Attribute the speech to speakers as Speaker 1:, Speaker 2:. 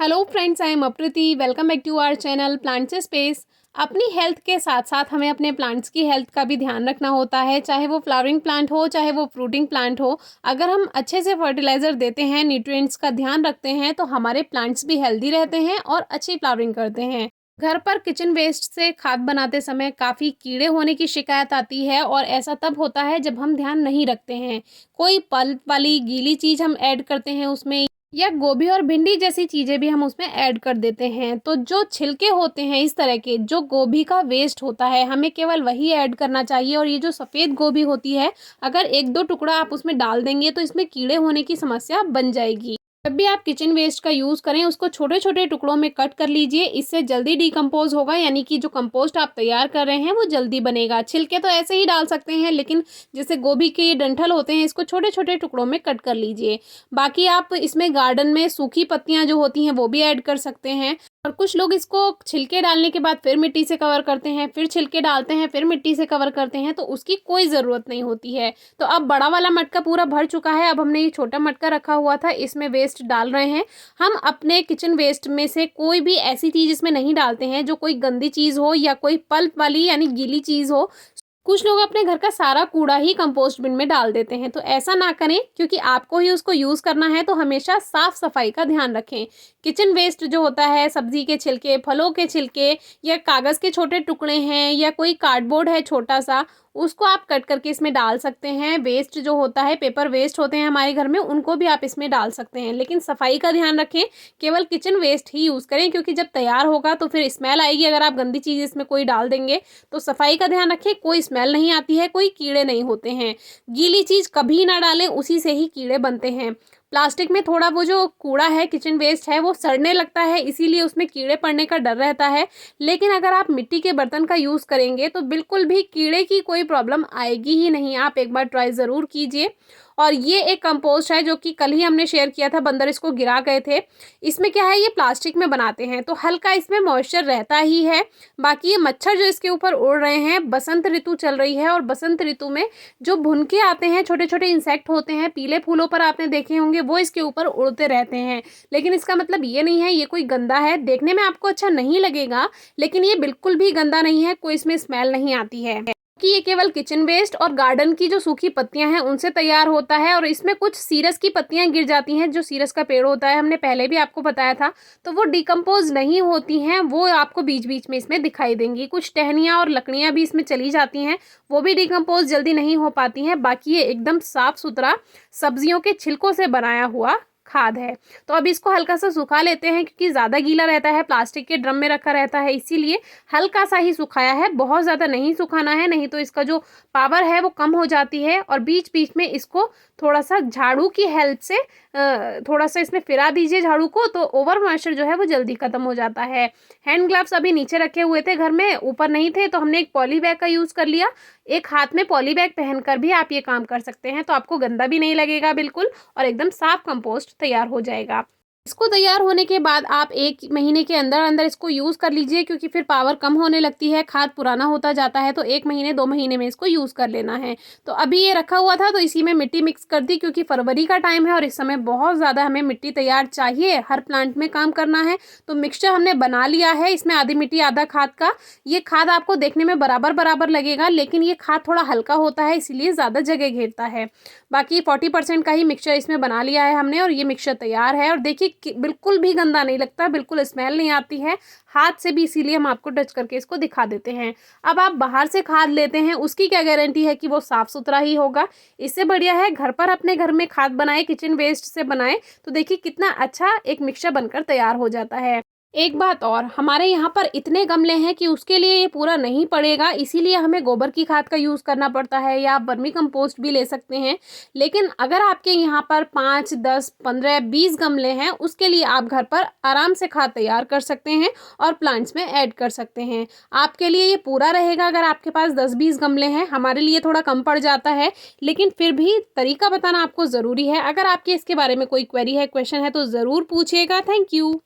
Speaker 1: Hello friends, I am Aprati. Welcome back to our channel plants space. अपनी health के साथ साथ हमें अपने प्लांट्स की हेल्थ का भी ध्यान रखना होता है, चाहे वो फ्लावरिंग प्लांट हो चाहे वो फ्रूटिंग प्लांट हो। अगर हम अच्छे से फर्टिलाइज़र देते हैं, न्यूट्रिएंट्स का ध्यान रखते हैं, तो हमारे प्लांट्स भी हेल्दी रहते हैं और अच्छी फ्लावरिंग करते हैं। घर पर किचन वेस्ट से खाद बनाते समय काफ़ी कीड़े होने की शिकायत आती है और ऐसा तब होता है जब हम ध्यान नहीं रखते हैं। कोई पल्प वाली गीली चीज़ हम ऐड करते हैं उसमें, या गोभी और भिंडी जैसी चीज़ें भी हम उसमें ऐड कर देते हैं। तो जो छिलके होते हैं इस तरह के, जो गोभी का वेस्ट होता है, हमें केवल वही ऐड करना चाहिए। और ये जो सफ़ेद गोभी होती है, अगर एक दो टुकड़ा आप उसमें डाल देंगे तो इसमें कीड़े होने की समस्या बन जाएगी। जब भी आप किचन वेस्ट का यूज़ करें, उसको छोटे छोटे टुकड़ों में कट कर लीजिए। इससे जल्दी डिकम्पोज होगा, यानी कि जो कंपोस्ट आप तैयार कर रहे हैं वो जल्दी बनेगा। छिलके तो ऐसे ही डाल सकते हैं, लेकिन जैसे गोभी के ये डंठल होते हैं, इसको छोटे छोटे टुकड़ों में कट कर लीजिए। बाकी आप इसमें गार्डन में सूखी पत्तियां जो होती हैं वो भी ऐड कर सकते हैं। और कुछ लोग इसको छिलके डालने के बाद फिर मिट्टी से कवर करते हैं, फिर छिलके डालते हैं, फिर मिट्टी से कवर करते हैं, तो उसकी कोई ज़रूरत नहीं होती है। तो अब बड़ा वाला मटका पूरा भर चुका है। अब हमने ये छोटा मटका रखा हुआ था, इसमें वेस्ट डाल रहे हैं। हम अपने किचन वेस्ट में से कोई भी ऐसी चीज़ इसमें नहीं डालते हैं जो कोई गंदी चीज़ हो या कोई पल्प वाली यानी गीली चीज़ हो। कुछ लोग अपने घर का सारा कूड़ा ही कंपोस्ट बिन में डाल देते हैं, तो ऐसा ना करें, क्योंकि आपको ही उसको यूज़ करना है। तो हमेशा साफ सफाई का ध्यान रखें। किचन वेस्ट जो होता है, सब्जी के छिलके, फलों के छिलके, या कागज़ के छोटे टुकड़े हैं, या कोई कार्डबोर्ड है छोटा सा, उसको आप कट करके इसमें डाल सकते हैं। वेस्ट जो होता है, पेपर वेस्ट होते हैं हमारे घर में, उनको भी आप इसमें डाल सकते हैं। लेकिन सफाई का ध्यान रखें, केवल किचन वेस्ट ही यूज़ करें, क्योंकि जब तैयार होगा तो फिर स्मेल आएगी। अगर आप गंदी चीज़ इसमें कोई डाल देंगे, तो सफाई का ध्यान रखें। कोई स्मेल नहीं आती है, कोई कीड़े नहीं होते हैं। गीली चीज़ कभी ना डालें, उसी से ही कीड़े बनते हैं। प्लास्टिक में थोड़ा वो जो कूड़ा है, किचन वेस्ट है, वो सड़ने लगता है, इसीलिए उसमें कीड़े पड़ने का डर रहता है। लेकिन अगर आप मिट्टी के बर्तन का यूज़ करेंगे तो बिल्कुल भी कीड़े की कोई प्रॉब्लम आएगी ही नहीं। आप एक बार ट्राई ज़रूर कीजिए। और ये एक कंपोस्ट है जो कि कल ही हमने शेयर किया था, बंदर इसको गिरा गए थे। इसमें क्या है, ये प्लास्टिक में बनाते हैं तो हल्का इसमें मॉइस्चर रहता ही है। बाकी ये मच्छर जो इसके ऊपर उड़ रहे हैं, बसंत ऋतु चल रही है, और बसंत ऋतु में जो भुनके आते हैं, छोटे छोटे इंसेक्ट होते हैं, पीले फूलों पर आपने देखे होंगे, वो इसके ऊपर उड़ते रहते हैं। लेकिन इसका मतलब ये नहीं है ये कोई गंदा है। देखने में आपको अच्छा नहीं लगेगा, लेकिन ये बिल्कुल भी गंदा नहीं है, कोई इसमें स्मेल नहीं आती है। कि ये केवल किचन वेस्ट और गार्डन की जो सूखी पत्तियां हैं उनसे तैयार होता है। और इसमें कुछ सीरस की पत्तियां गिर जाती हैं, जो सीरस का पेड़ होता है, हमने पहले भी आपको बताया था, तो वो डिकम्पोज नहीं होती हैं, वो आपको बीच बीच में इसमें दिखाई देंगी। कुछ टहनियाँ और लकड़ियाँ भी इसमें चली जाती हैं, वो भी डिकम्पोज जल्दी नहीं हो पाती हैं। बाकी ये एकदम साफ सुथरा सब्जियों के छिलकों से बनाया हुआ खाद है। तो अब इसको हल्का सा सुखा लेते हैं, क्योंकि ज़्यादा गीला रहता है, प्लास्टिक के ड्रम में रखा रहता है, इसीलिए हल्का सा ही सुखाया है, बहुत ज़्यादा नहीं सुखाना है, नहीं तो इसका जो पावर है वो कम हो जाती है। और बीच बीच में इसको थोड़ा सा झाड़ू की हेल्प से थोड़ा सा इसमें फिरा दीजिए झाड़ू को, तो ओवर मॉइस्चर जो है वो जल्दी खत्म हो जाता है। हैंड ग्लव्स अभी नीचे रखे हुए थे घर में, ऊपर नहीं थे, तो हमने एक पॉली बैग का यूज़ कर लिया। एक हाथ में पॉली बैग पहनकर भी आप ये काम कर सकते हैं, तो आपको गंदा भी नहीं लगेगा बिल्कुल, और एकदम साफ कंपोस्ट तैयार हो जाएगा। इसको तैयार होने के बाद आप 1 महीने के अंदर अंदर इसको यूज़ कर लीजिए, क्योंकि फिर पावर कम होने लगती है, खाद पुराना होता जाता है, तो 1 महीने 2 महीने में इसको यूज़ कर लेना है। तो अभी ये रखा हुआ था, तो इसी में मिट्टी मिक्स कर दी, क्योंकि फरवरी का टाइम है और इस समय बहुत ज़्यादा हमें मिट्टी तैयार चाहिए, हर प्लांट में काम करना है। तो मिक्सचर हमने बना लिया है, इसमें आधी मिट्टी आधा खाद का। ये खाद आपको देखने में बराबर बराबर लगेगा, लेकिन ये खाद थोड़ा हल्का होता है, इसीलिए ज़्यादा जगह घेरता है। बाकी 40% का ही मिक्सचर इसमें बना लिया है हमने, और ये मिक्सचर तैयार है। और देखिए बिल्कुल भी गंदा नहीं लगता, बिल्कुल स्मेल नहीं आती है हाथ से भी, इसीलिए हम आपको टच करके इसको दिखा देते हैं। अब आप बाहर से खाद लेते हैं, उसकी क्या गारंटी है कि वो साफ सुथरा ही होगा। इससे बढ़िया है घर पर अपने घर में खाद बनाए, किचन वेस्ट से बनाए, तो देखिए कितना अच्छा एक मिक्सचर बनकर तैयार हो जाता है। एक बात और, हमारे यहाँ पर इतने गमले हैं कि उसके लिए ये पूरा नहीं पड़ेगा, इसीलिए हमें गोबर की खाद का यूज़ करना पड़ता है, या आप वर्मी कंपोस्ट भी ले सकते हैं। लेकिन अगर आपके यहाँ पर 5, 10, 15, 20 गमले हैं, उसके लिए आप घर पर आराम से खाद तैयार कर सकते हैं और प्लांट्स में ऐड कर सकते हैं। आपके लिए ये पूरा रहेगा अगर आपके पास 10-20 गमले हैं। हमारे लिए थोड़ा कम पड़ जाता है, लेकिन फिर भी तरीका बताना आपको ज़रूरी है। अगर आपके इसके बारे में कोई क्वेरी है, क्वेश्चन है, तो ज़रूर पूछिएगा। Thank you.